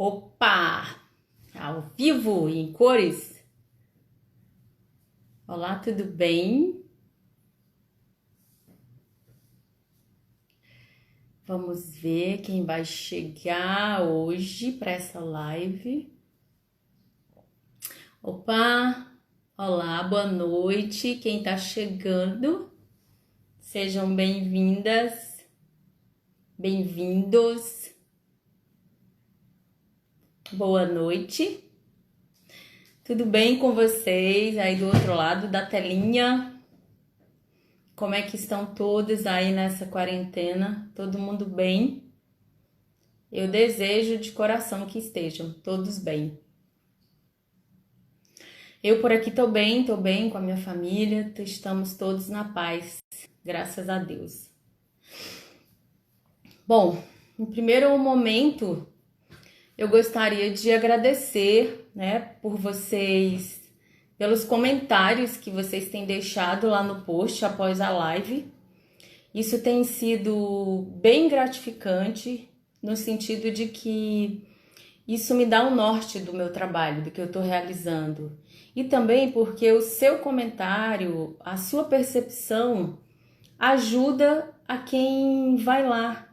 Opa! Ao vivo e em cores. Olá, tudo bem? Vamos ver quem vai chegar hoje para essa live. Opa! Olá, boa noite. Quem está chegando? Sejam bem-vindas, bem-vindos. Boa noite. Tudo bem com vocês aí do outro lado da telinha? Como é que estão todos aí nessa quarentena? Todo mundo bem? Eu desejo de coração que estejam todos bem. Eu por aqui tô bem com a minha família, estamos todos na paz, graças a Deus. Bom, no primeiro momento, eu gostaria de agradecer, por vocês, pelos comentários que vocês têm deixado lá no post após a live. Isso tem sido bem gratificante, no sentido de que isso me dá um norte do meu trabalho, do que eu estou realizando. E também porque o seu comentário, a sua percepção, ajuda a quem vai lá,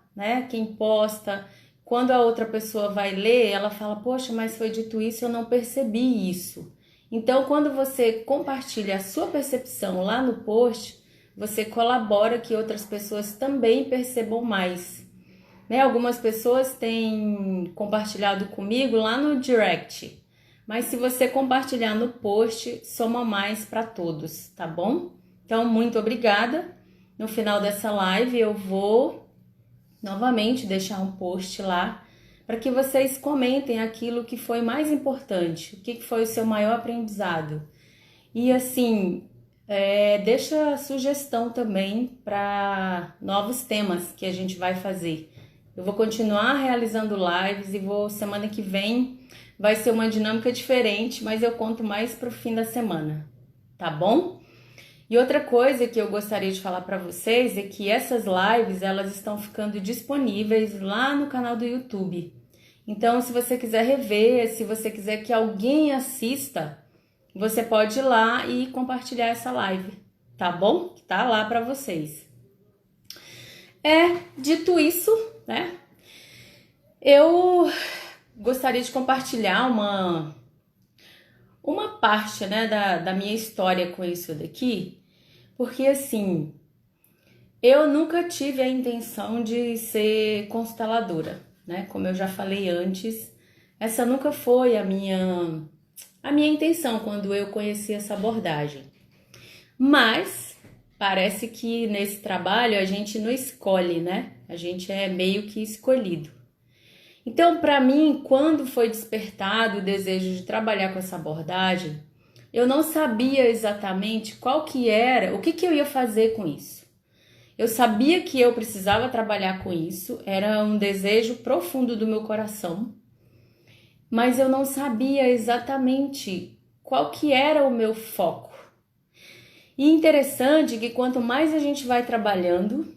Quem posta. Quando a outra pessoa vai ler, ela fala, poxa, mas foi dito isso, eu não percebi isso. Então, quando você compartilha a sua percepção lá no post, você colabora que outras pessoas também percebam mais. Algumas pessoas têm compartilhado comigo lá no direct, mas se você compartilhar no post, soma mais para todos, tá bom? Então, muito obrigada. No final dessa live, eu vou novamente deixar um post lá para que vocês comentem aquilo que foi mais importante, o que foi o seu maior aprendizado. E assim, deixa sugestão também para novos temas que a gente vai fazer. Eu vou continuar realizando lives e semana que vem vai ser uma dinâmica diferente, mas eu conto mais para o fim da semana, tá bom? E outra coisa que eu gostaria de falar para vocês é que essas lives, elas estão ficando disponíveis lá no canal do YouTube. Então, se você quiser rever, se você quiser que alguém assista, você pode ir lá e compartilhar essa live, tá bom? Tá lá para vocês. Dito isso, eu gostaria de compartilhar uma parte, da minha história com isso daqui, porque assim, eu nunca tive a intenção de ser consteladora, Como eu já falei antes, essa nunca foi a minha intenção quando eu conheci essa abordagem. Mas parece que nesse trabalho a gente não escolhe, A gente é meio que escolhido. Então, para mim, quando foi despertado o desejo de trabalhar com essa abordagem, eu não sabia exatamente qual que era, o que eu ia fazer com isso. Eu sabia que eu precisava trabalhar com isso, era um desejo profundo do meu coração, mas eu não sabia exatamente qual que era o meu foco. E interessante que quanto mais a gente vai trabalhando,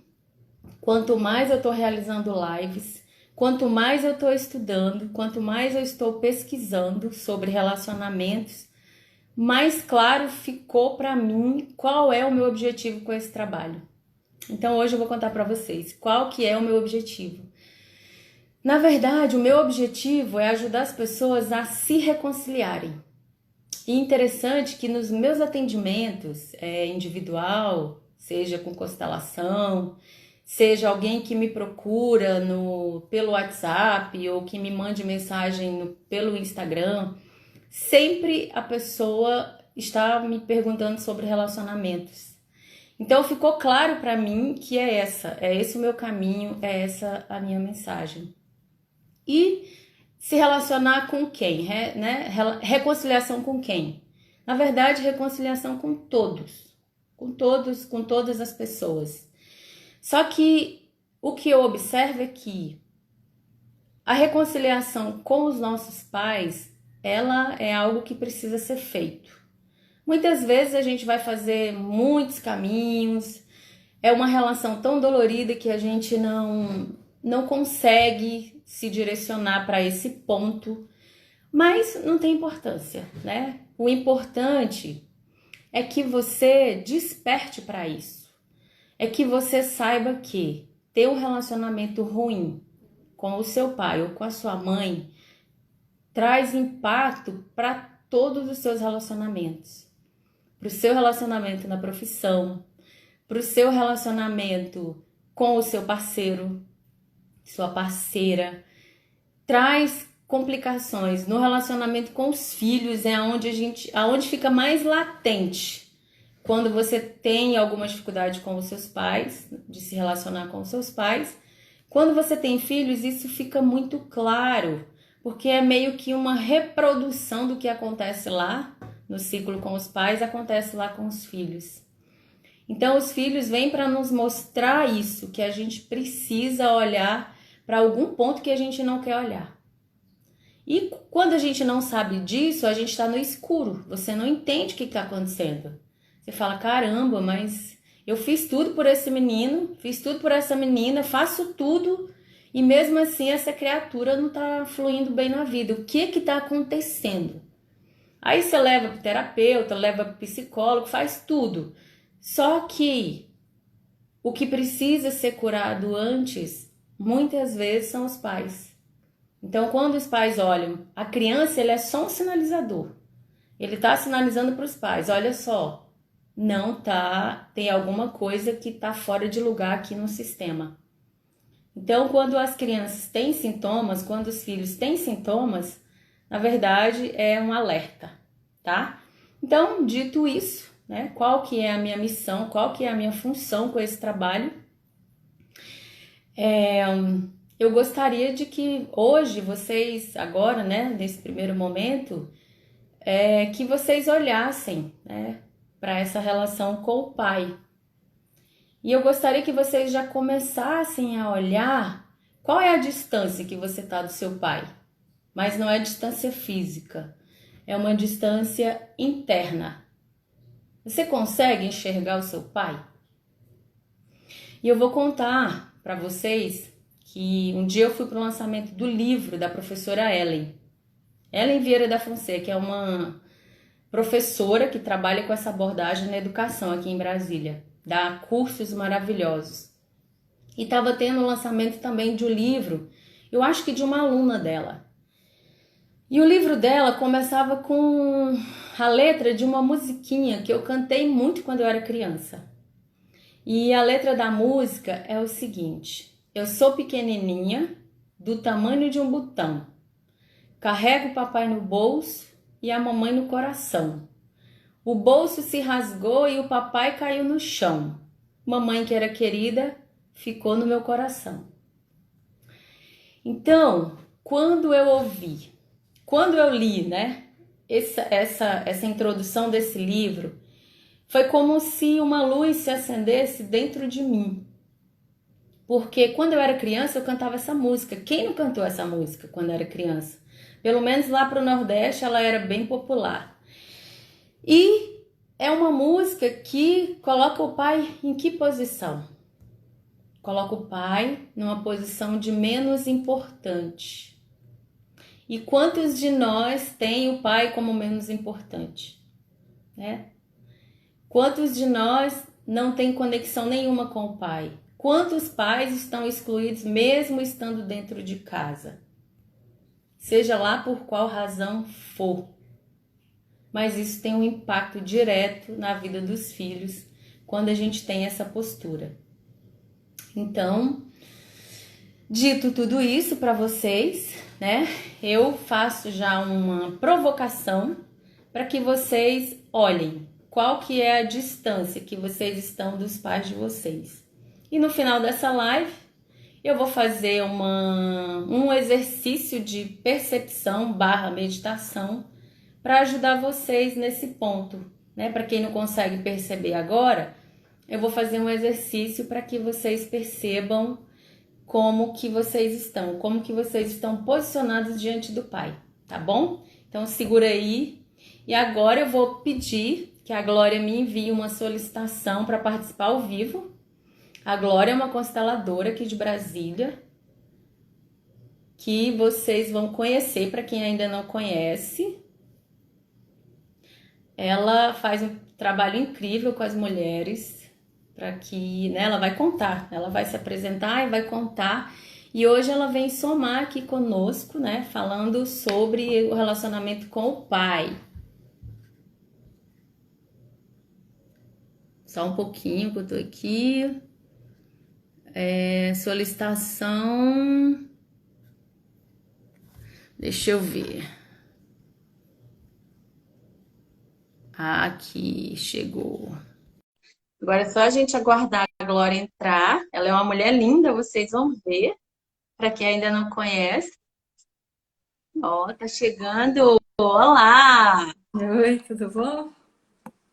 quanto mais eu estou realizando lives, quanto mais eu estou estudando, quanto mais eu estou pesquisando sobre relacionamentos, mais claro ficou para mim qual é o meu objetivo com esse trabalho. Então hoje eu vou contar para vocês qual que é o meu objetivo. Na verdade, o meu objetivo é ajudar as pessoas a se reconciliarem. E interessante que nos meus atendimentos individual, seja com constelação, seja alguém que me procura pelo WhatsApp ou que me mande mensagem pelo Instagram, sempre a pessoa está me perguntando sobre relacionamentos. Então ficou claro para mim que é esse o meu caminho, é essa a minha mensagem. E se relacionar com quem, Reconciliação com quem? Na verdade, reconciliação com todos, com todas as pessoas. Só que o que eu observo é que a reconciliação com os nossos pais, ela é algo que precisa ser feito. Muitas vezes a gente vai fazer muitos caminhos, é uma relação tão dolorida que a gente não consegue se direcionar para esse ponto, mas não tem importância, né? O importante é que você desperte para isso. É que você saiba que ter um relacionamento ruim com o seu pai ou com a sua mãe traz impacto para todos os seus relacionamentos. Para o seu relacionamento na profissão, para o seu relacionamento com o seu parceiro, sua parceira. Traz complicações no relacionamento com os filhos, é aonde fica mais latente. Quando você tem alguma dificuldade com os seus pais, de se relacionar com os seus pais, quando você tem filhos, isso fica muito claro, porque é meio que uma reprodução do que acontece lá no ciclo com os pais, acontece lá com os filhos. Então, os filhos vêm para nos mostrar isso, que a gente precisa olhar para algum ponto que a gente não quer olhar. E quando a gente não sabe disso, a gente está no escuro, você não entende o que está acontecendo. Você fala, caramba, mas eu fiz tudo por esse menino, fiz tudo por essa menina, faço tudo e mesmo assim essa criatura não está fluindo bem na vida. O que está acontecendo? Aí você leva para o terapeuta, leva para o psicólogo, faz tudo. Só que o que precisa ser curado antes, muitas vezes, são os pais. Então, quando os pais olham, a criança ele é só um sinalizador. Ele está sinalizando para os pais, olha só, não tá, tem alguma coisa que está fora de lugar aqui no sistema. Então, quando as crianças têm sintomas, quando os filhos têm sintomas, na verdade é um alerta, tá? Então, dito isso, né, qual que é a minha missão, qual que é a minha função com esse trabalho? Eu gostaria de que hoje vocês, agora, né, nesse primeiro momento, que vocês olhassem, né, para essa relação com o pai. E eu gostaria que vocês já começassem a olhar qual é a distância que você está do seu pai. Mas não é distância física, é uma distância interna. Você consegue enxergar o seu pai? E eu vou contar para vocês que um dia eu fui para o lançamento do livro da professora Ellen Vieira da Fonseca, que é uma professora que trabalha com essa abordagem na educação aqui em Brasília, dá cursos maravilhosos. E estava tendo o lançamento também de um livro, eu acho que de uma aluna dela. E o livro dela começava com a letra de uma musiquinha que eu cantei muito quando eu era criança. E a letra da música é o seguinte: eu sou pequenininha, do tamanho de um botão. Carrego o papai no bolso e a mamãe no coração. O bolso se rasgou e o papai caiu no chão. Mamãe, que era querida, ficou no meu coração. Então, quando eu li, né, essa introdução desse livro, foi como se uma luz se acendesse dentro de mim. Porque quando eu era criança, eu cantava essa música. Quem não cantou essa música quando era criança? Pelo menos lá para o Nordeste, ela era bem popular. E é uma música que coloca o pai em que posição? Coloca o pai numa posição de menos importante. E quantos de nós têm o pai como menos importante? Né? Quantos de nós não têm conexão nenhuma com o pai? Quantos pais estão excluídos mesmo estando dentro de casa? Seja lá por qual razão for. Mas isso tem um impacto direto na vida dos filhos quando a gente tem essa postura. Então, dito tudo isso para vocês, né? Eu faço já uma provocação para que vocês olhem qual que é a distância que vocês estão dos pais de vocês. E no final dessa live, eu vou fazer um exercício de percepção / meditação para ajudar vocês nesse ponto, né? Para quem não consegue perceber agora, eu vou fazer um exercício para que vocês percebam como que vocês estão posicionados diante do Pai, tá bom? Então segura aí. E agora eu vou pedir que a Glória me envie uma solicitação para participar ao vivo. A Glória é uma consteladora aqui de Brasília, que vocês vão conhecer, para quem ainda não conhece. Ela faz um trabalho incrível com as mulheres, para que, né, ela vai contar, ela vai se apresentar e vai contar. E hoje ela vem somar aqui conosco, né, falando sobre o relacionamento com o pai. Só um pouquinho que eu tô aqui. Solicitação. Deixa eu ver. Aqui chegou. Agora é só a gente aguardar a Glória entrar. Ela é uma mulher linda, vocês vão ver. Para quem ainda não conhece. Ó, tá chegando. Olá! Oi, tudo bom?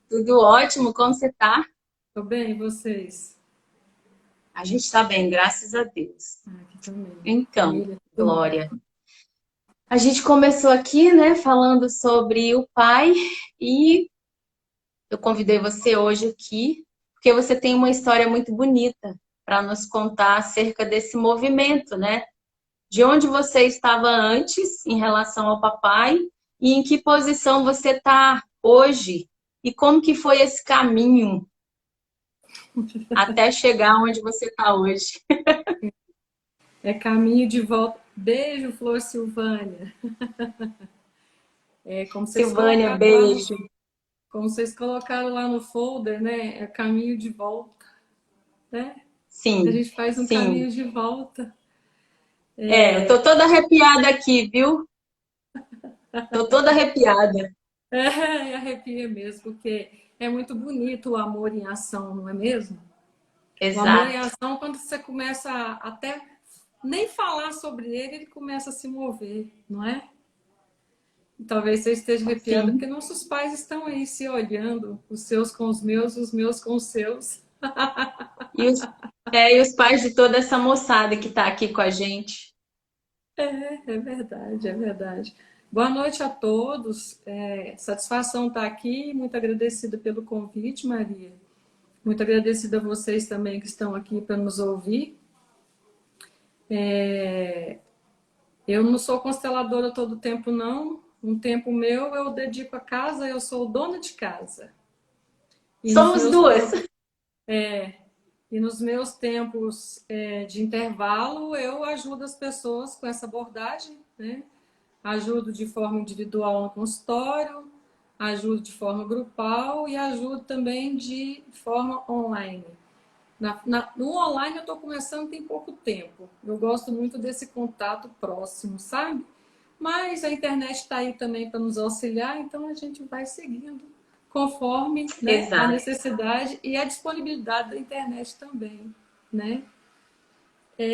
Tudo ótimo, como você tá? Tô bem, e vocês? A gente tá bem, graças a Deus. Aqui também. Então, Família, tudo bem. Glória, a gente começou aqui, né, falando sobre o pai e eu convidei você hoje aqui porque você tem uma história muito bonita para nos contar acerca desse movimento, né? De onde você estava antes em relação ao papai e em que posição você está hoje e como que foi esse caminho até chegar onde você está hoje. É caminho de volta. Beijo, Flor Silvânia. É Silvânia, beijo. como vocês colocaram lá no folder, né? É caminho de volta, né? A Sim, gente faz um sim. caminho de volta. Eu tô toda arrepiada aqui, viu? Tô toda arrepiada. Me arrepia mesmo, porque é muito bonito o amor em ação, não é mesmo? O amor em Exato. ação, quando você começa a até nem falar sobre ele, ele começa a se mover, não é? Talvez você esteja arrepiada, porque Sim. nossos pais estão aí se olhando, os seus com os meus com os seus. E os pais de toda essa moçada que tá aqui com a gente. É verdade, é verdade. Boa noite a todos. Satisfação estar aqui. Muito agradecida pelo convite, Maria. Muito agradecida a vocês também que estão aqui para nos ouvir. Eu não sou consteladora todo o tempo, não. Um tempo meu eu dedico à casa, eu sou dona de casa. E nos Somos meus duas. tempos E nos meus tempos de intervalo, eu ajudo as pessoas com essa abordagem, né? Ajudo de forma individual no consultório, ajudo de forma grupal e ajudo também de forma online. No online eu estou começando tem pouco tempo. Eu gosto muito desse contato próximo, sabe? Mas a internet está aí também para nos auxiliar, então a gente vai seguindo conforme, né, a Exato. necessidade e a disponibilidade da internet também, né?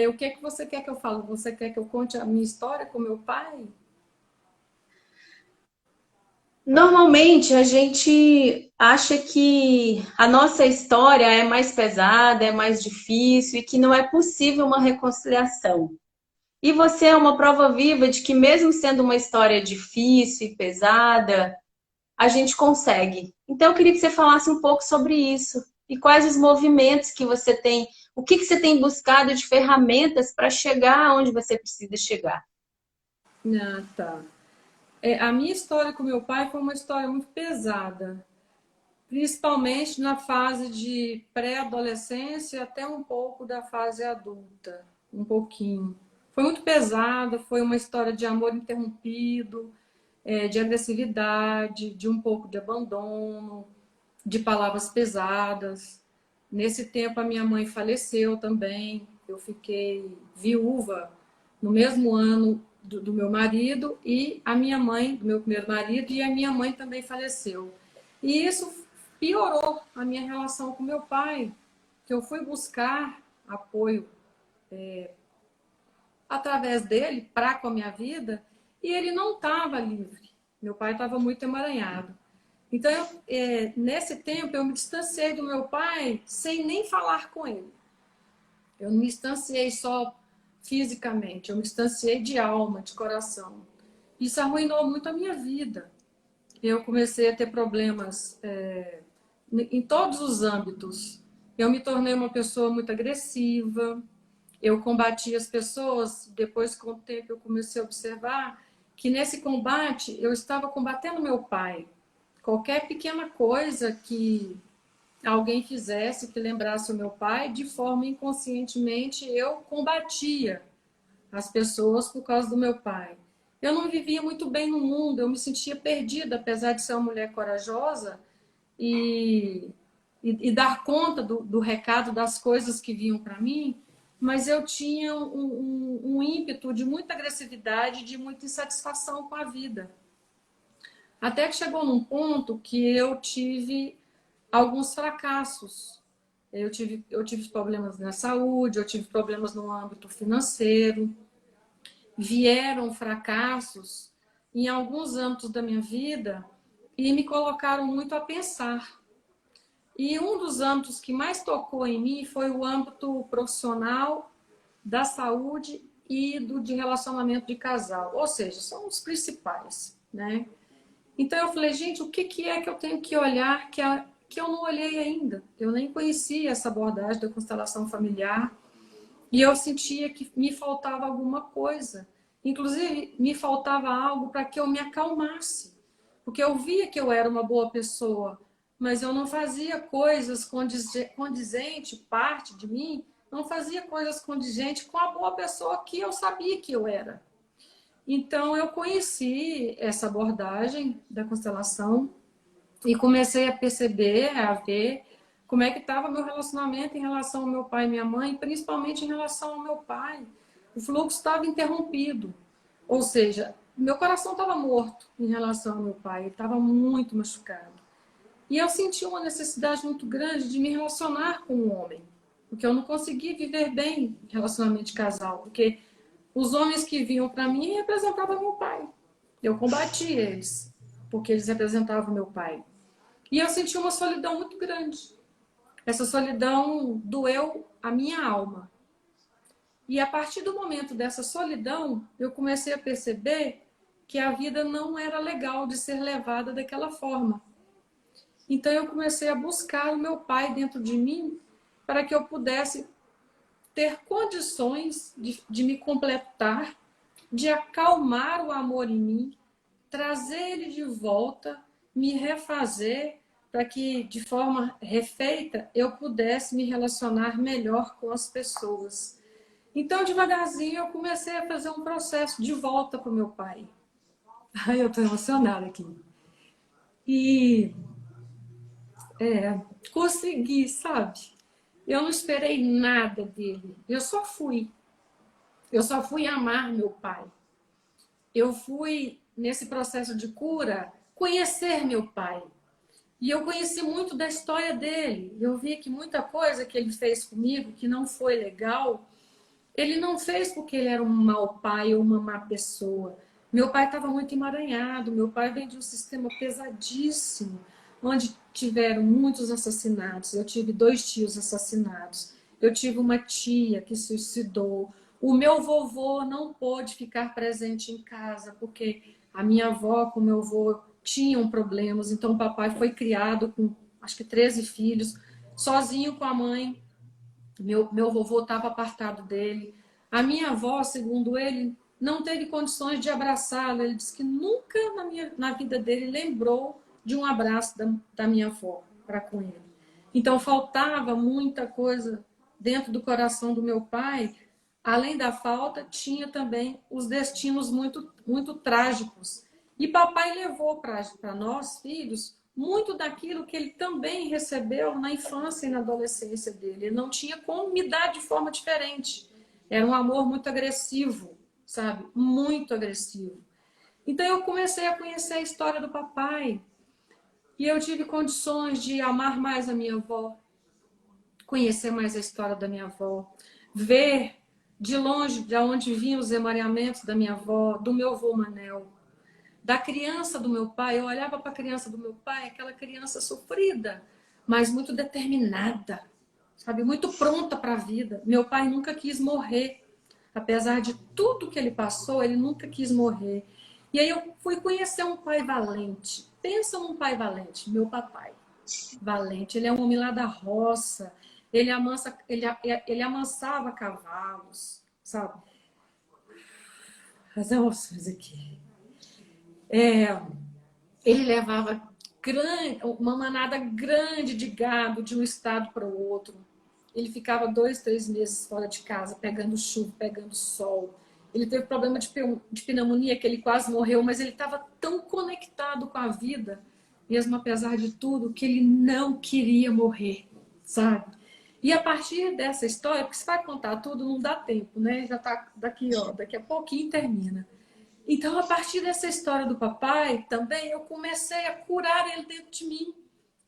O que é que você quer que eu fale? Você quer que eu conte a minha história com meu pai? Normalmente a gente acha que a nossa história é mais pesada, é mais difícil e que não é possível uma reconciliação. E você é uma prova viva de que, mesmo sendo uma história difícil e pesada, a gente consegue. Então, eu queria que você falasse um pouco sobre isso e quais os movimentos que você tem, o que que você tem buscado de ferramentas para chegar onde você precisa chegar. Ah, tá. A minha história com meu pai foi uma história muito pesada, principalmente na fase de pré-adolescência até um pouco da fase adulta, um pouquinho. Foi muito pesada, foi uma história de amor interrompido, de agressividade, de um pouco de abandono, de palavras pesadas. Nesse tempo, a minha mãe faleceu também. Eu fiquei viúva no mesmo ano do meu marido e a minha mãe, do meu primeiro marido, e a minha mãe também faleceu. E isso piorou a minha relação com meu pai, que eu fui buscar apoio através dele para com a minha vida e ele não estava livre. Meu pai estava muito emaranhado. Então, nesse tempo, eu me distanciei do meu pai sem nem falar com ele. Eu não me distanciei só fisicamente, eu me distanciei de alma, de coração. Isso arruinou muito a minha vida. Eu comecei a ter problemas em todos os âmbitos. Eu me tornei uma pessoa muito agressiva, eu combati as pessoas, depois com o tempo eu comecei a observar que nesse combate eu estava combatendo meu pai. Qualquer pequena coisa que alguém fizesse que lembrasse o meu pai, de forma inconscientemente eu combatia as pessoas por causa do meu pai. Eu não vivia muito bem no mundo, eu me sentia perdida, apesar de ser uma mulher corajosa e, e dar conta do recado das coisas que vinham para mim, mas eu tinha um ímpeto de muita agressividade, de muita insatisfação com a vida. Até que chegou num ponto que eu tive alguns fracassos. Eu tive problemas na saúde, eu tive problemas no âmbito financeiro, vieram fracassos em alguns âmbitos da minha vida e me colocaram muito a pensar. E um dos âmbitos que mais tocou em mim foi o âmbito profissional, da saúde e de relacionamento de casal. Ou seja, são os principais, né? Então eu falei, gente, o que é que eu tenho que olhar que eu não olhei ainda? Eu nem conhecia essa abordagem da constelação familiar e eu sentia que me faltava alguma coisa. Inclusive, me faltava algo para que eu me acalmasse. Porque eu via que eu era uma boa pessoa, mas eu não fazia coisas condizentes, parte de mim, não fazia coisas condizentes com a boa pessoa que eu sabia que eu era. Então, eu conheci essa abordagem da constelação e comecei a perceber, a ver como é que estava meu relacionamento em relação ao meu pai e minha mãe, principalmente em relação ao meu pai. O fluxo estava interrompido, ou seja, meu coração estava morto em relação ao meu pai, ele estava muito machucado. E eu senti uma necessidade muito grande de me relacionar com um homem, porque eu não conseguia viver bem em relacionamento de casal, porque os homens que vinham para mim representavam meu pai. Eu combati eles, porque eles representavam meu pai. E eu senti uma solidão muito grande. Essa solidão doeu a minha alma. E a partir do momento dessa solidão, eu comecei a perceber que a vida não era legal de ser levada daquela forma. Então eu comecei a buscar o meu pai dentro de mim para que eu pudesse ter condições de me completar, de acalmar o amor em mim, trazer ele de volta, me refazer para que, de forma refeita, eu pudesse me relacionar melhor com as pessoas. Então, devagarzinho, eu comecei a fazer um processo de volta para o meu pai. Ai, eu estou emocionada aqui. E consegui, sabe? Eu não esperei nada dele. Eu só fui. Eu só fui amar meu pai. Eu fui, nesse processo de cura, conhecer meu pai. E eu conheci muito da história dele. Eu vi que muita coisa que ele fez comigo, que não foi legal, ele não fez porque ele era um mau pai ou uma má pessoa. Meu pai estava muito emaranhado. Meu pai vem de um sistema pesadíssimo, onde tiveram muitos assassinatos. Eu tive 2 tios assassinados. Eu tive uma tia que se suicidou. O meu vovô não pôde ficar presente em casa, porque a minha avó com o meu avô tinham problemas. Então, o papai foi criado com, acho que 13 filhos, sozinho com a mãe. Meu vovô estava apartado dele. A minha avó, segundo ele, não teve condições de abraçá-lo. Ele disse que nunca na vida dele lembrou de um abraço da minha avó para com ele. Então, faltava muita coisa dentro do coração do meu pai. Além da falta, tinha também os destinos muito, muito trágicos. E papai levou para nós, filhos, muito daquilo que ele também recebeu na infância e na adolescência dele. Ele não tinha como me dar de forma diferente. Era um amor muito agressivo, sabe? Muito agressivo. Então eu comecei a conhecer a história do papai. E eu tive condições de amar mais a minha avó, conhecer mais a história da minha avó, ver de longe de onde vinham os emaranhamentos da minha avó, do meu avô Manel, da criança do meu pai. Eu olhava para a criança do meu pai, aquela criança sofrida, mas muito determinada, sabe, muito pronta para a vida. Meu pai nunca quis morrer. Apesar de tudo que ele passou, ele nunca quis morrer. E aí eu fui conhecer um pai valente. Pensa num pai valente, meu papai. Valente, ele é um homem lá da roça. ele amansava cavalos, sabe? As emoções aqui. Ele levava uma manada grande de gado de um estado para o outro. Ele ficava 2, 3 meses fora de casa, pegando chuva, pegando sol. Ele teve problema de pneumonia, que ele quase morreu, mas ele estava tão conectado com a vida, mesmo apesar de tudo, que ele não queria morrer, sabe? E a partir dessa história, porque se vai contar tudo, não dá tempo, né? Já tá daqui a pouquinho termina. Então, a partir dessa história do papai, também eu comecei a curar ele dentro de mim.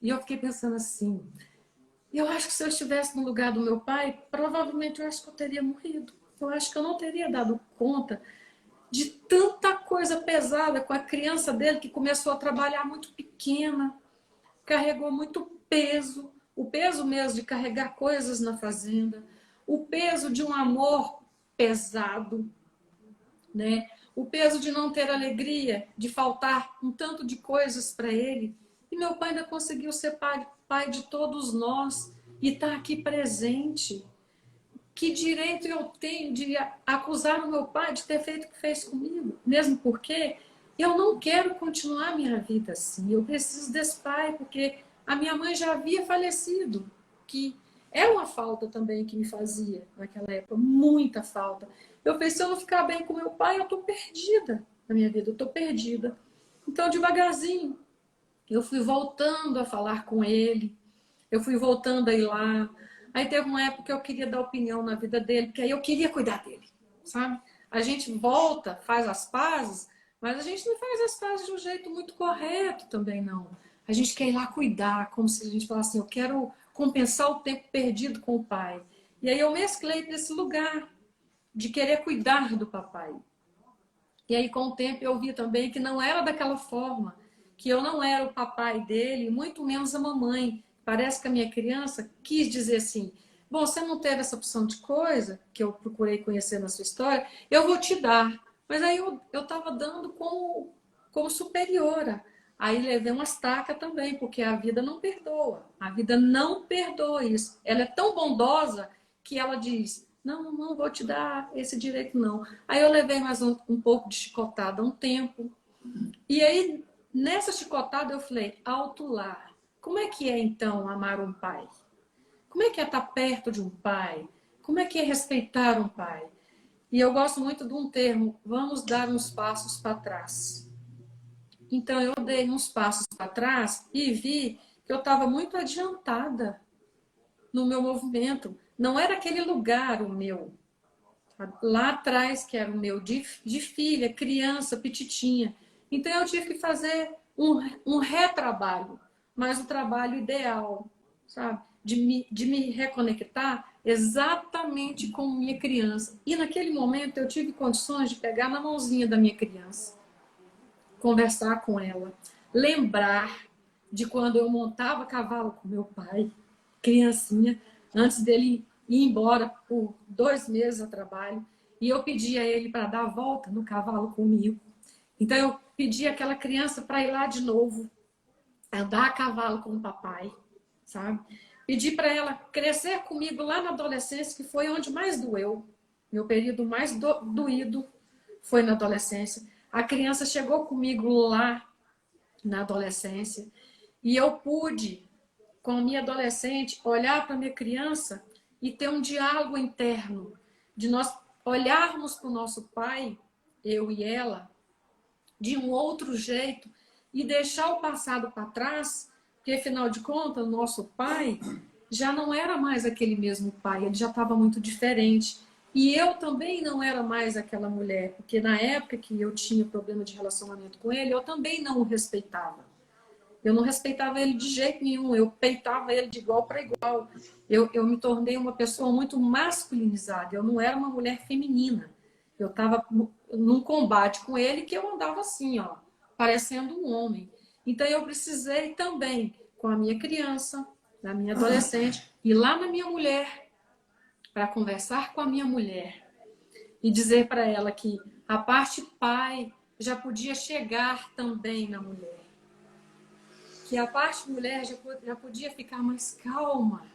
E eu fiquei pensando assim, eu acho que se eu estivesse no lugar do meu pai, provavelmente eu acho que eu teria morrido. Eu acho que eu não teria dado conta de tanta coisa pesada com a criança dele, que começou a trabalhar muito pequena, carregou muito peso, o peso mesmo de carregar coisas na fazenda, o peso de um amor pesado, né? O peso de não ter alegria, de faltar um tanto de coisas para ele. E meu pai ainda conseguiu ser pai de todos nós e está aqui presente. Que direito eu tenho de acusar o meu pai de ter feito o que fez comigo? Mesmo porque eu não quero continuar minha vida assim. Eu preciso desse pai, porque a minha mãe já havia falecido, que é uma falta também que me fazia naquela época, muita falta. Eu pensei, se eu não ficar bem com meu pai, eu estou perdida na minha vida, eu estou perdida. Então, devagarzinho, eu fui voltando a falar com ele, eu fui voltando a ir lá. Aí teve uma época que eu queria dar opinião na vida dele, porque aí eu queria cuidar dele, sabe? A gente volta, faz as pazes, mas a gente não faz as pazes de um jeito muito correto também, não. A gente quer ir lá cuidar, como se a gente falasse assim, eu quero compensar o tempo perdido com o pai. E aí eu mesclei nesse lugar de querer cuidar do papai. E aí, com o tempo, eu vi também que não era daquela forma, que eu não era o papai dele, muito menos a mamãe. Parece que a minha criança quis dizer assim: bom, você não teve essa opção de coisa, que eu procurei conhecer na sua história, eu vou te dar. Mas aí eu estava dando como superiora. Aí levei uma estaca também, porque a vida não perdoa. A vida não perdoa isso. Ela é tão bondosa que ela diz: não, não vou te dar esse direito, não. Aí eu levei mais um pouco de chicotada um tempo. E aí, nessa chicotada, eu falei: alto lá. Como é que é, então, amar um pai? Como é que é estar perto de um pai? Como é que é respeitar um pai? E eu gosto muito de um termo: vamos dar uns passos para trás. Então, eu dei uns passos para trás e vi que eu estava muito adiantada no meu movimento. Não era aquele lugar o meu. Lá atrás, que era o meu de filha, criança, petitinha. Então, eu tive que fazer um retrabalho, mas o trabalho ideal, sabe? De me reconectar exatamente com minha criança. E naquele momento, eu tive condições de pegar na mãozinha da minha criança, conversar com ela, lembrar de quando eu montava cavalo com meu pai, criancinha, antes dele ir embora por 2 meses a trabalho, e eu pedia a ele para dar a volta no cavalo comigo. Então eu pedi aquela criança para ir lá de novo, andar a cavalo com o papai, sabe? Pedi para ela crescer comigo lá na adolescência, que foi onde mais doeu. Meu período mais doído foi na adolescência. A criança chegou comigo lá na adolescência e eu pude, com a minha adolescente, olhar para a minha criança e ter um diálogo interno, de nós olharmos para o nosso pai, eu e ela, de um outro jeito e deixar o passado para trás, porque afinal de contas, o nosso pai já não era mais aquele mesmo pai, ele já estava muito diferente. E eu também não era mais aquela mulher, porque na época que eu tinha problema de relacionamento com ele, eu também não o respeitava. Eu não respeitava ele de jeito nenhum, eu peitava ele de igual para igual. Eu me tornei uma pessoa muito masculinizada, eu não era uma mulher feminina. Eu estava num combate com ele que eu andava assim, ó, parecendo um homem. Então eu precisei também, com a minha criança, na minha adolescente, ir lá na minha mulher, para conversar com a minha mulher e dizer para ela que a parte pai já podia chegar também na mulher. Que a parte mulher já podia ficar mais calma,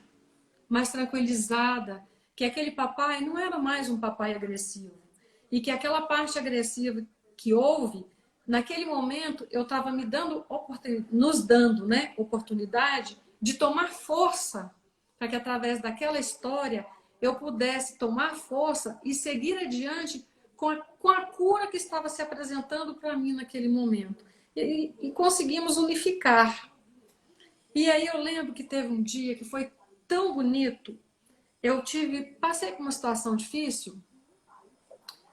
mais tranquilizada, que aquele papai não era mais um papai agressivo. E que aquela parte agressiva que houve, naquele momento, eu estava nos dando, né, oportunidade de tomar força, para que através daquela história eu pudesse tomar força e seguir adiante com a cura que estava se apresentando para mim naquele momento. E conseguimos unificar. E aí eu lembro que teve um dia que foi tão bonito. Passei por uma situação difícil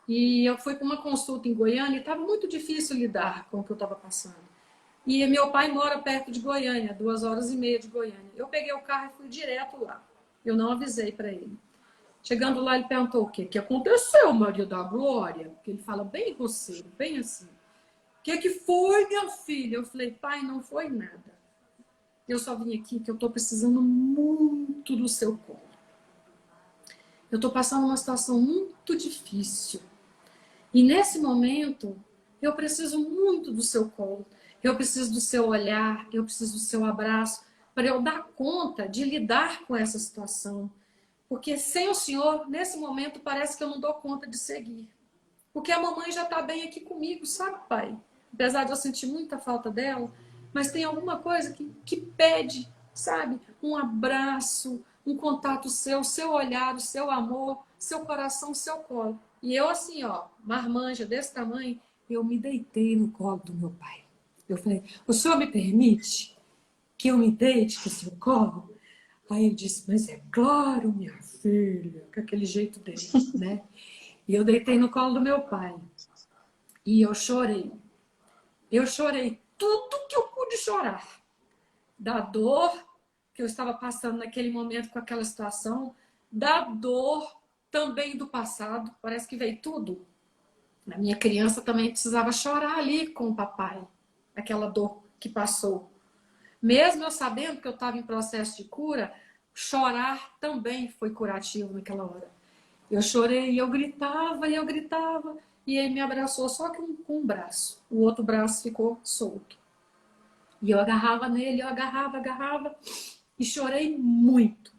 e eu fui para uma consulta em Goiânia e estava muito difícil lidar com o que eu estava passando. E meu pai mora perto de Goiânia, 2 horas e meia de Goiânia. Eu peguei o carro e fui direto lá. Eu não avisei para ele. Chegando lá, ele perguntou o que aconteceu, Maria da Glória? Porque ele fala bem grosseiro, bem assim. O que foi, minha filha? Eu falei, pai, não foi nada. Eu só vim aqui que eu estou precisando muito do seu colo. Eu estou passando uma situação muito difícil. E nesse momento, eu preciso muito do seu colo. Eu preciso do seu olhar, eu preciso do seu abraço, para eu dar conta de lidar com essa situação. Porque sem o Senhor, nesse momento, parece que eu não dou conta de seguir. Porque a mamãe já está bem aqui comigo, sabe, pai? Apesar de eu sentir muita falta dela, mas tem alguma coisa que pede, sabe? Um abraço, um contato seu olhar, o seu amor, seu coração, seu colo. E eu assim, ó, marmanja desse tamanho, eu me deitei no colo do meu pai. Eu falei, o senhor me permite que eu me deite no seu colo? Aí ele disse, mas é claro, minha filha, com aquele jeito dele, né? E eu deitei no colo do meu pai. E eu chorei. Eu chorei tudo que eu pude chorar. Da dor que eu estava passando naquele momento com aquela situação, da dor também do passado. Parece que veio tudo. A minha criança também precisava chorar ali com o papai. Aquela dor que passou. Mesmo eu sabendo que eu estava em processo de cura, chorar também foi curativo naquela hora. Eu chorei, e eu gritava, e ele me abraçou só com um braço. O outro braço ficou solto. E eu agarrava nele, eu agarrava, e chorei muito.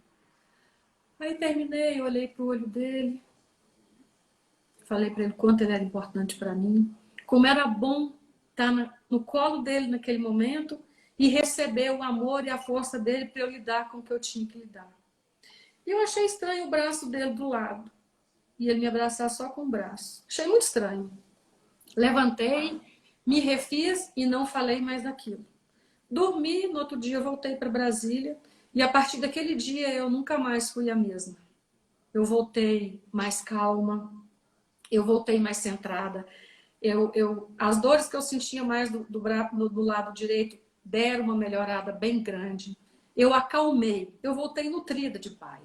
Aí terminei, eu olhei pro olho dele, falei para ele quanto ele era importante para mim, como era bom estar no colo dele naquele momento e receber o amor e a força dele para eu lidar com o que eu tinha que lidar. E eu achei estranho o braço dele do lado. E ele me abraçar só com o braço. Achei muito estranho. Levantei, me refiz e não falei mais daquilo. Dormi, no outro dia eu voltei para Brasília e a partir daquele dia eu nunca mais fui a mesma. Eu voltei mais calma, eu voltei mais centrada. As dores que eu sentia mais do lado direito deram uma melhorada bem grande. Eu acalmei, eu voltei nutrida de pai.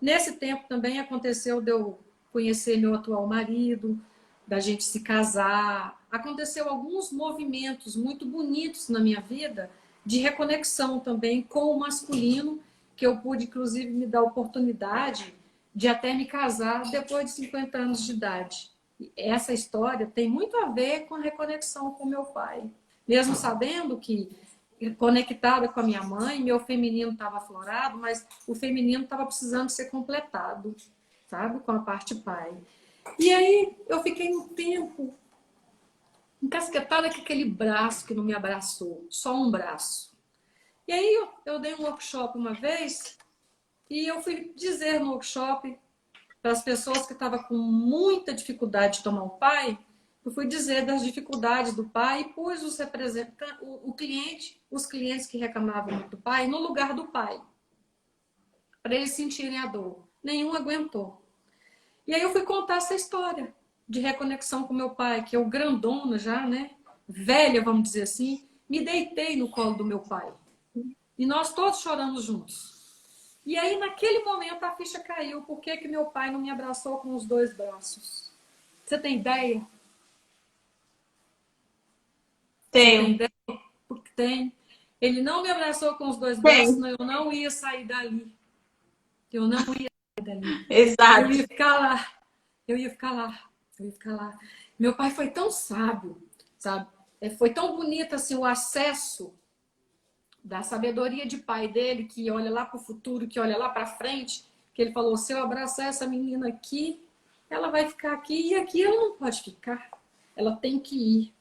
Nesse tempo também aconteceu de eu conhecer meu atual marido, da gente se casar. Aconteceu alguns movimentos muito bonitos na minha vida de reconexão também com o masculino, que eu pude, inclusive, me dar a oportunidade de até me casar depois de 50 anos de idade. Essa história tem muito a ver com a reconexão com meu pai. Mesmo sabendo que conectada com a minha mãe, meu feminino estava aflorado, mas o feminino estava precisando ser completado, sabe? Com a parte pai. E aí eu fiquei um tempo encasquetada com aquele braço que não me abraçou, só um braço. E aí eu dei um workshop uma vez e eu fui dizer no workshop para as pessoas que estavam com muita dificuldade de tomar o pai, eu fui dizer das dificuldades do pai e pus os representantes, os clientes que reclamavam do pai, no lugar do pai, para eles sentirem a dor. Nenhum aguentou. E aí eu fui contar essa história de reconexão com meu pai, que é o grandona já, né? Velha, vamos dizer assim. Me deitei no colo do meu pai. E nós todos choramos juntos. E aí, naquele momento, a ficha caiu. Por que meu pai não me abraçou com os 2 braços? Você tem ideia? Você tem Tenho. ideia? Porque tem. Ele não me abraçou com os 2 braços, Tenho. senão eu não ia sair dali. Eu não ia sair dali. Eu Exato. ia ficar lá. Eu ia ficar lá. Eu ia ficar lá. Meu pai foi tão sábio, sabe? Foi tão bonito assim o acesso da sabedoria de pai dele, que olha lá para o futuro, que olha lá para frente, que ele falou, se eu abraçar essa menina aqui, ela vai ficar aqui e aqui ela não pode ficar. Ela tem que ir.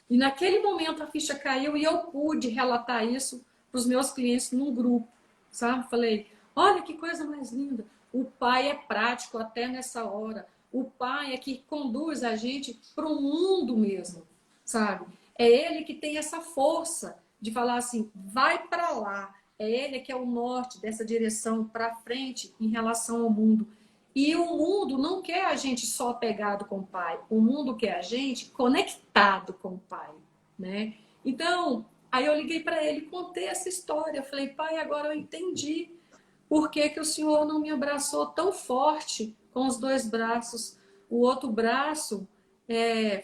E naquele momento a ficha caiu e eu pude relatar isso para os meus clientes num grupo, sabe? Falei, olha que coisa mais linda. O pai é prático até nessa hora. O pai é que conduz a gente para o mundo mesmo, sabe? É ele que tem essa força de falar assim, vai para lá. É ele que é o norte dessa direção para frente em relação ao mundo. E o mundo não quer a gente só pegado com o pai. O mundo quer a gente conectado com o pai, né? Então, aí eu liguei para ele, contei essa história. Eu falei, pai, agora eu entendi por que que o senhor não me abraçou tão forte com os dois braços. O outro braço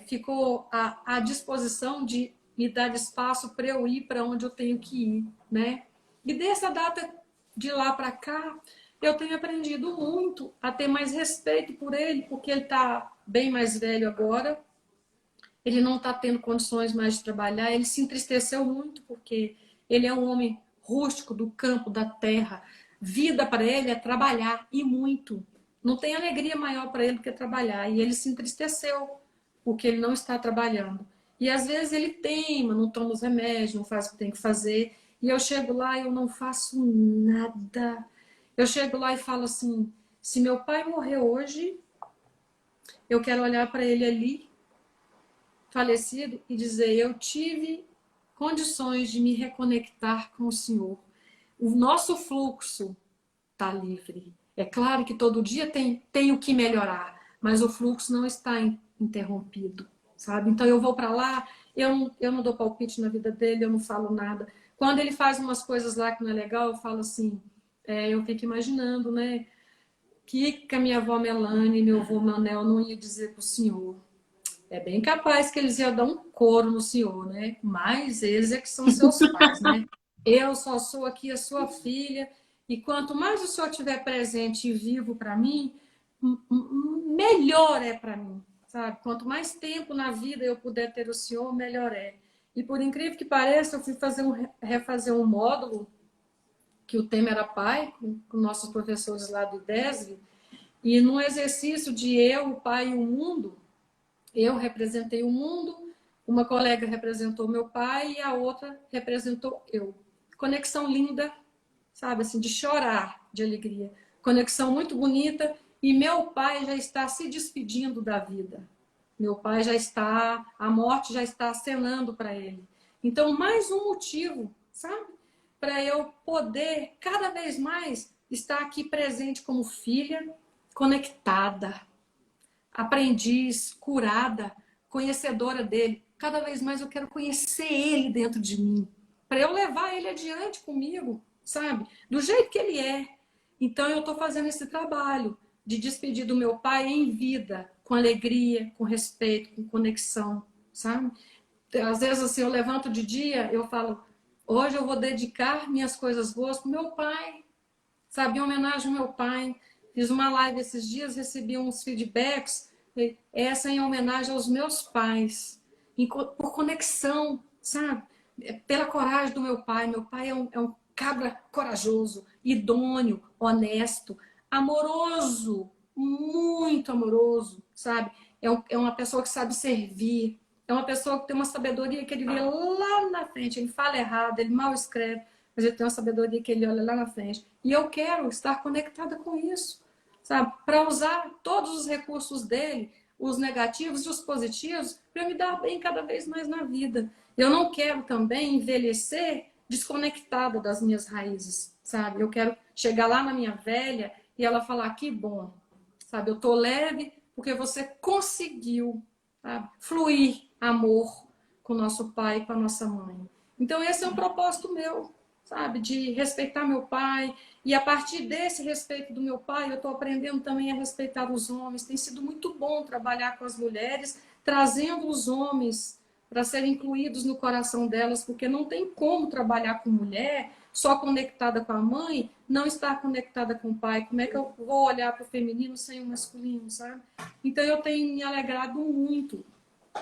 ficou à disposição de me dar espaço para eu ir para onde eu tenho que ir, né? E dessa data de lá para cá, eu tenho aprendido muito a ter mais respeito por ele, porque ele está bem mais velho agora, ele não está tendo condições mais de trabalhar, ele se entristeceu muito, porque ele é um homem rústico do campo, da terra. Vida para ele é trabalhar, e muito. Não tem alegria maior para ele do que trabalhar. E ele se entristeceu, porque ele não está trabalhando. E às vezes ele teima, não toma os remédios, não faz o que tem que fazer. E eu chego lá e eu não faço nada. Eu chego lá e falo assim, se meu pai morrer hoje, eu quero olhar para ele ali, falecido, e dizer, eu tive condições de me reconectar com o Senhor. O nosso fluxo está livre. É claro que todo dia tem o que melhorar, mas o fluxo não está interrompido, sabe? Então eu vou para lá, eu não dou palpite na vida dele, eu não falo nada. Quando ele faz umas coisas lá que não é legal, eu falo assim, eu fico imaginando, né? Que a minha avó Melanie e meu avô Manel não ia dizer para o senhor. É bem capaz que eles iam dar um coro no senhor, né? Mas eles é que são seus pais, né? Eu só sou aqui a sua filha, e quanto mais o senhor estiver presente e vivo para mim, melhor é para mim, sabe? Quanto mais tempo na vida eu puder ter o senhor, melhor é. E por incrível que pareça, eu fui refazer um módulo, que o tema era pai, com nossos professores lá do IDESV, e num exercício de eu, o pai e o mundo, eu representei o mundo, uma colega representou meu pai e a outra representou eu. Conexão linda, sabe, assim, de chorar de alegria. Conexão muito bonita e meu pai já está se despedindo da vida. Meu pai já está, a morte já está acenando para ele. Então, mais um motivo, sabe, para eu poder cada vez mais estar aqui presente como filha, conectada, aprendiz, curada, conhecedora dele. Cada vez mais eu quero conhecer ele dentro de mim, para eu levar ele adiante comigo, sabe? Do jeito que ele é. Então eu estou fazendo esse trabalho de despedir do meu pai em vida, com alegria, com respeito, com conexão, sabe? Às vezes assim, eu levanto de dia, eu falo, hoje eu vou dedicar minhas coisas boas para o meu pai, sabe? Em homenagem ao meu pai. Fiz uma live esses dias, recebi uns feedbacks, essa em homenagem aos meus pais, por conexão, sabe? Pela coragem do meu pai. Meu pai é um cabra corajoso, idôneo, honesto, amoroso, muito amoroso, sabe? É uma pessoa que sabe servir, é uma pessoa que tem uma sabedoria que ele vê lá na frente, ele fala errado, ele mal escreve, mas ele tem uma sabedoria que ele olha lá na frente. E eu quero estar conectada com isso, sabe? Para usar todos os recursos dele, os negativos e os positivos, para me dar bem cada vez mais na vida. Eu não quero também envelhecer desconectada das minhas raízes, sabe? Eu quero chegar lá na minha velha e ela falar, que bom, sabe? Eu tô leve porque você conseguiu, sabe? Fluir amor com o nosso pai e com a nossa mãe. Então esse é um propósito meu, sabe? De respeitar meu pai. E a partir desse respeito do meu pai, eu estou aprendendo também a respeitar os homens. Tem sido muito bom trabalhar com as mulheres, trazendo os homens para serem incluídos no coração delas, porque não tem como trabalhar com mulher só conectada com a mãe, não estar conectada com o pai. Como é que eu vou olhar para o feminino sem o masculino, sabe? Então eu tenho me alegrado muito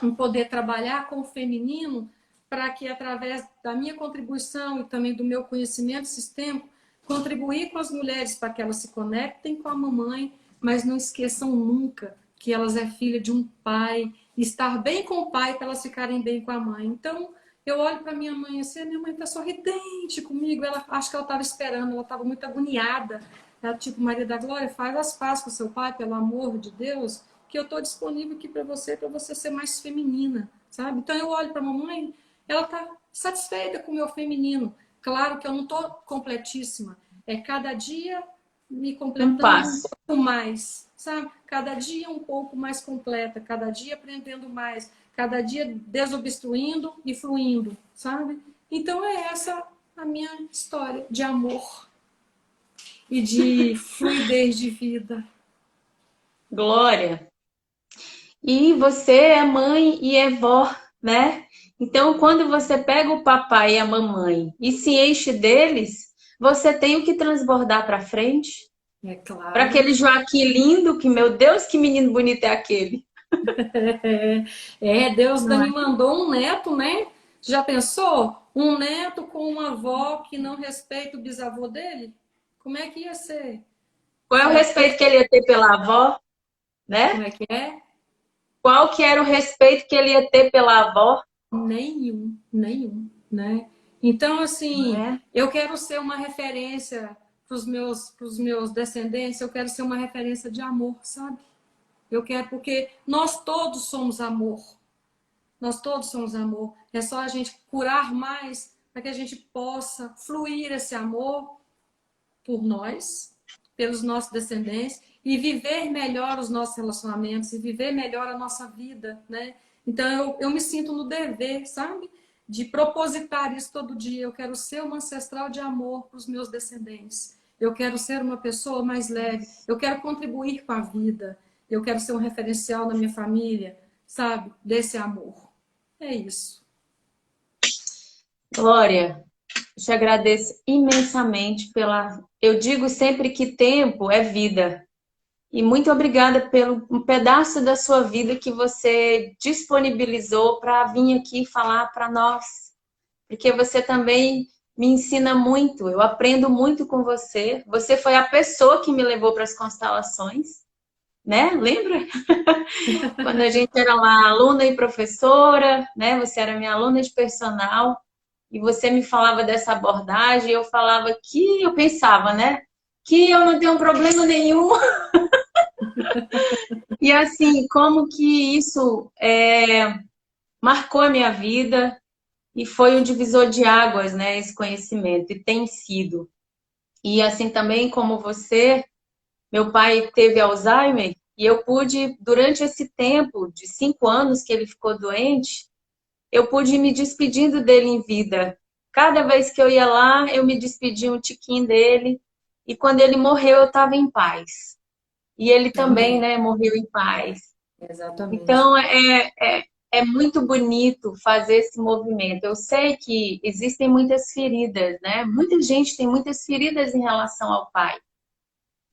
em poder trabalhar com o feminino para que, através da minha contribuição e também do meu conhecimento sistêmico, contribuir com as mulheres para que elas se conectem com a mamãe, mas não esqueçam nunca que elas é filha de um pai, estar bem com o pai para elas ficarem bem com a mãe. Então, eu olho para minha mãe assim, a minha mãe está sorridente comigo, ela, acho que ela estava esperando, ela estava muito agoniada. Ela, tipo, Maria da Glória, faz as pazes com seu pai, pelo amor de Deus, que eu estou disponível aqui para você ser mais feminina, sabe? Então eu olho para a mamãe, ela está satisfeita com o meu feminino. Claro que eu não estou completíssima, é cada dia me Um completando um passo. pouco mais, sabe? Cada dia um pouco mais completa, cada dia aprendendo mais, cada dia desobstruindo e fluindo, sabe? Então é essa a minha história de amor e de fluidez de vida. Glória. E você é mãe e é vó, né? Então, quando você pega o papai e a mamãe e se enche deles, você tem o que transbordar para frente. É Para claro. aquele Joaquim lindo, que, meu Deus, que menino bonito é aquele. Deus ainda Não é? me mandou um neto, né? Já pensou? Um neto com uma avó que não respeita o bisavô dele? Como é que ia ser? Qual é o Sabe? respeito que ele ia ter pela avó, Como né? é que é? Qual que era o respeito que ele ia ter pela avó, Nenhum, nenhum, né? Então, não assim, é? eu quero ser uma referência pros meus descendentes, eu quero ser uma referência de amor, sabe? Eu quero, porque nós todos somos amor. Nós todos somos amor. É só a gente curar mais para que a gente possa fluir esse amor por nós, pelos nossos descendentes e viver melhor os nossos relacionamentos e viver melhor a nossa vida, né? Então eu me sinto no dever, sabe? De propositar isso todo dia. Eu quero ser uma ancestral de amor para os meus descendentes. Eu quero ser uma pessoa mais leve. Eu quero contribuir com a vida. Eu quero ser um referencial na minha família, sabe? Desse amor. É isso. Glória, eu te agradeço imensamente pela. Eu digo sempre que tempo é vida. E muito obrigada pelo um pedaço da sua vida que você disponibilizou para vir aqui falar para nós. Porque você também me ensina muito, eu aprendo muito com você. Você foi a pessoa que me levou para as constelações, né? Lembra? Quando a gente era lá aluna e professora, né? Você era minha aluna de personal e você me falava dessa abordagem, e eu falava que eu pensava, né? Que eu não tenho problema nenhum. E assim, como que isso marcou a minha vida e foi um divisor de águas, né? Esse conhecimento, e tem sido. E assim também como você, meu pai teve Alzheimer e eu pude, durante esse tempo de 5 anos que ele ficou doente, eu pude ir me despedindo dele em vida. Cada vez que eu ia lá, eu me despedia um tiquinho dele. E quando ele morreu, eu estava em paz. E ele também, Amém. né, morreu em paz. Exatamente. Então, é muito bonito fazer esse movimento. Eu sei que existem muitas feridas, né? Muita gente tem muitas feridas em relação ao pai.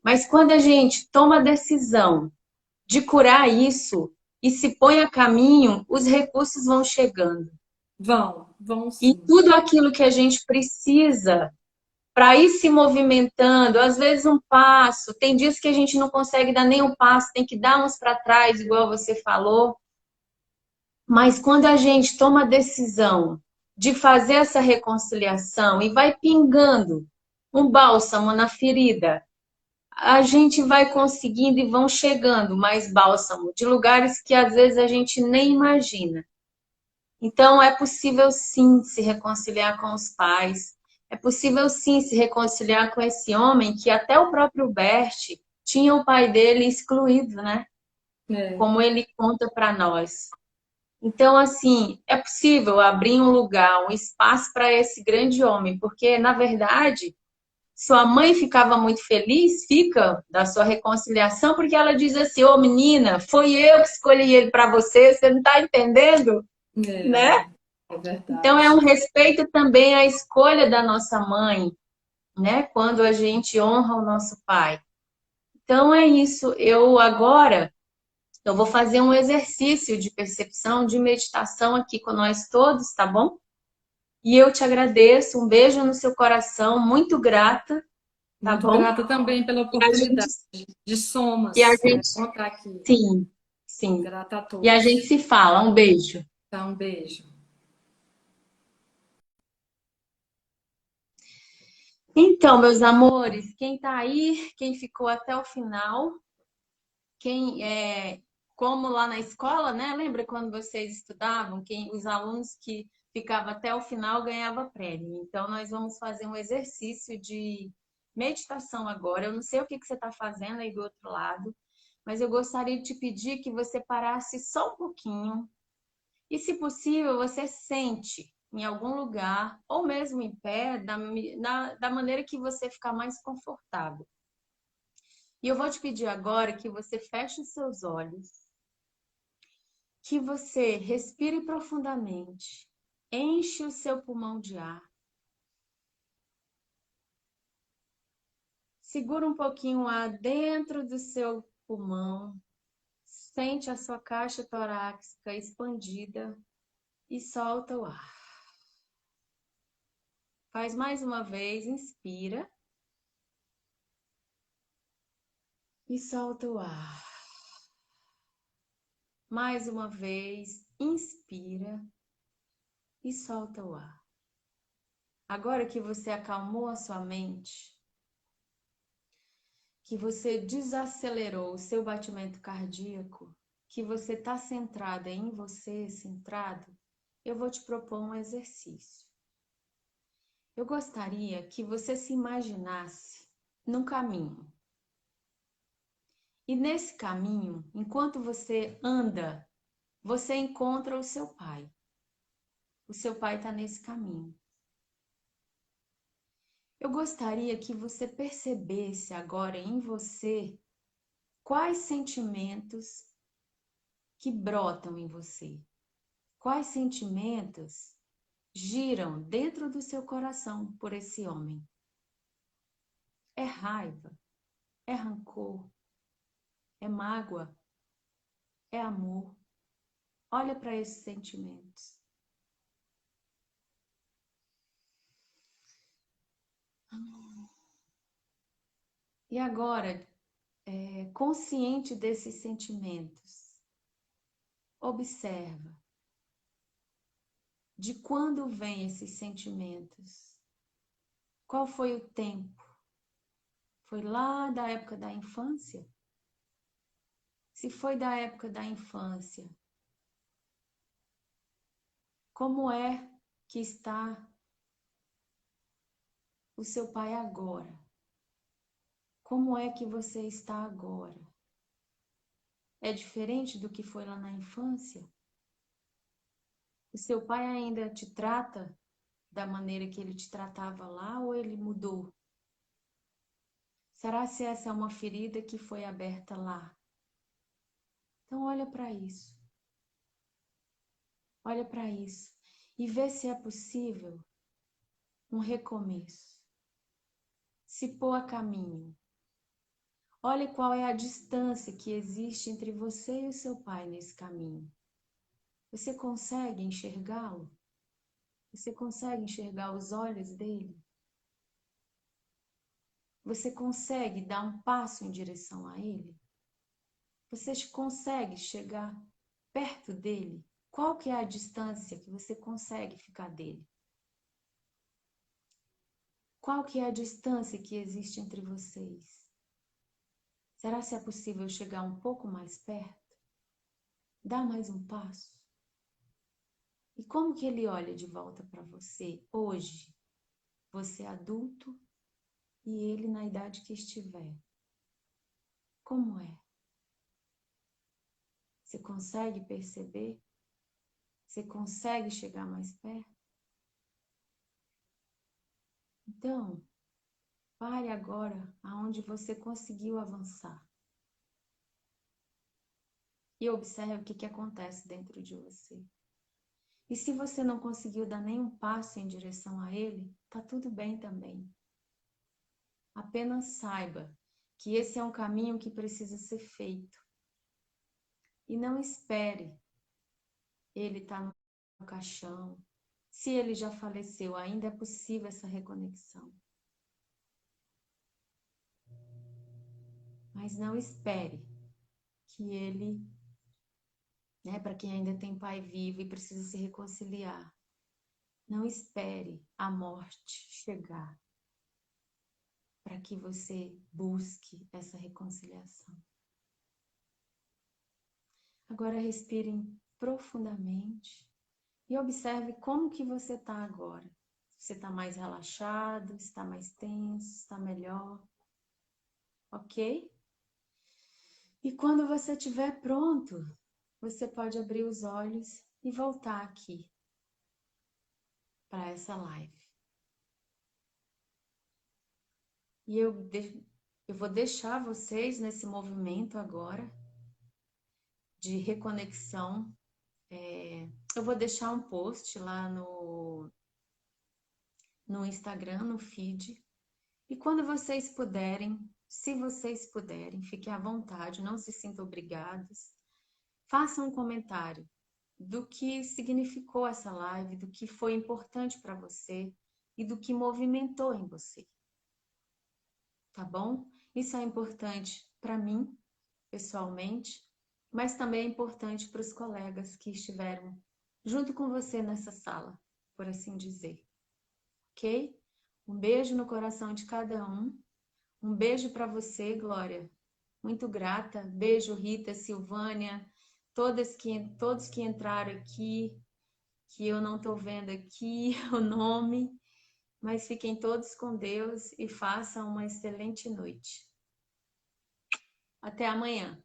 Mas quando a gente toma a decisão de curar isso e se põe a caminho, os recursos vão chegando. Vão E sim. tudo aquilo que a gente precisa para ir se movimentando, às vezes um passo, tem dias que a gente não consegue dar nem um passo, tem que dar uns para trás, igual você falou. Mas quando a gente toma a decisão de fazer essa reconciliação e vai pingando um bálsamo na ferida, a gente vai conseguindo e vão chegando mais bálsamo de lugares que às vezes a gente nem imagina. Então é possível sim se reconciliar com os pais, é possível sim se reconciliar com esse homem que até o próprio Bert tinha o pai dele excluído, né? É. Como ele conta para nós. Então, assim, é possível abrir um lugar, um espaço para esse grande homem, porque, na verdade, sua mãe ficava muito feliz, fica, da sua reconciliação, porque ela diz assim: ô menina, foi eu que escolhi ele para você, você não está entendendo, né? É, é Então, é um verdade. respeito também à escolha da nossa mãe, né? Quando a gente honra o nosso pai. Então, é isso. Eu vou fazer um exercício de percepção, de meditação aqui com nós todos, tá bom? E eu te agradeço, um beijo no seu coração, muito grata, tá Muito bom? grata também pela E a gente, oportunidade de e a somas. É gente, bom estar aqui. sim, sim. Grata a E a todos. gente se fala, um beijo. Tá, um beijo. Então, meus amores, quem tá aí, quem ficou até o final, quem é, como lá na escola, né? Lembra quando vocês estudavam, os alunos que ficavam até o final ganhavam prêmio. Então, nós vamos fazer um exercício de meditação agora. Eu não sei o que você está fazendo aí do outro lado, mas eu gostaria de te pedir que você parasse só um pouquinho e, se possível, você sente em algum lugar, ou mesmo em pé, da maneira que você ficar mais confortável. E eu vou te pedir agora que você feche os seus olhos, que você respire profundamente, enche o seu pulmão de ar, segura um pouquinho o ar dentro do seu pulmão, sente a sua caixa torácica expandida e solta o ar. Faz mais uma vez, inspira e solta o ar. Mais uma vez, inspira e solta o ar. Agora que você acalmou a sua mente, que você desacelerou o seu batimento cardíaco, que você está centrada em você, centrado, eu vou te propor um exercício. Eu gostaria que você se imaginasse num caminho. E nesse caminho, enquanto você anda, você encontra o seu pai. O seu pai está nesse caminho. Eu gostaria que você percebesse agora em você quais sentimentos que brotam em você. Quais sentimentos giram dentro do seu coração por esse homem? É raiva? É rancor? É mágoa? É amor? Olha para esses sentimentos. E agora, consciente desses sentimentos, observa de quando vêm esses sentimentos. Qual foi o tempo? Foi lá da época da infância? Se foi da época da infância, como é que está o seu pai agora? Como é que você está agora? É diferente do que foi lá na infância? O seu pai ainda te trata da maneira que ele te tratava lá ou ele mudou? Será se essa é uma ferida que foi aberta lá? Então olha para isso. Olha para isso e vê se é possível um recomeço. Se pôr a caminho. Olhe qual é a distância que existe entre você e o seu pai nesse caminho. Você consegue enxergá-lo? Você consegue enxergar os olhos dele? Você consegue dar um passo em direção a ele? Você consegue chegar perto dele? Qual que é a distância que você consegue ficar dele? Qual que é a distância que existe entre vocês? Será se é possível chegar um pouco mais perto? Dá mais um passo? E como que ele olha de volta para você hoje? Você é adulto e ele na idade que estiver. Como é? Você consegue perceber? Você consegue chegar mais perto? Então, pare agora aonde você conseguiu avançar. E observe o que acontece dentro de você. E se você não conseguiu dar nenhum passo em direção a ele, tá tudo bem também. Apenas saiba que esse é um caminho que precisa ser feito. E não espere ele estar no caixão, Se ele já faleceu, ainda é possível essa reconexão. Mas não espere que ele, né, para quem ainda tem pai vivo e precisa se reconciliar, não espere a morte chegar para que você busque essa reconciliação. Agora respirem profundamente e observe como que você está agora. Você está mais relaxado, está mais tenso, está melhor, ok? E quando você estiver pronto, você pode abrir os olhos e voltar aqui para essa live. E eu vou deixar vocês nesse movimento agora de reconexão. Eu vou deixar um post lá no Instagram, no feed. E quando vocês puderem, se vocês puderem, fiquem à vontade, não se sintam obrigados. Façam um comentário do que significou essa live, do que foi importante para você e do que movimentou em você. Tá bom? Isso é importante para mim, pessoalmente, mas também é importante para os colegas que estiveram junto com você nessa sala, por assim dizer. Ok? Um beijo no coração de cada um. Um beijo para você, Glória. Muito grata. Beijo, Rita, Silvânia, todos que entraram aqui, que eu não estou vendo aqui o nome, mas fiquem todos com Deus e façam uma excelente noite. Até amanhã.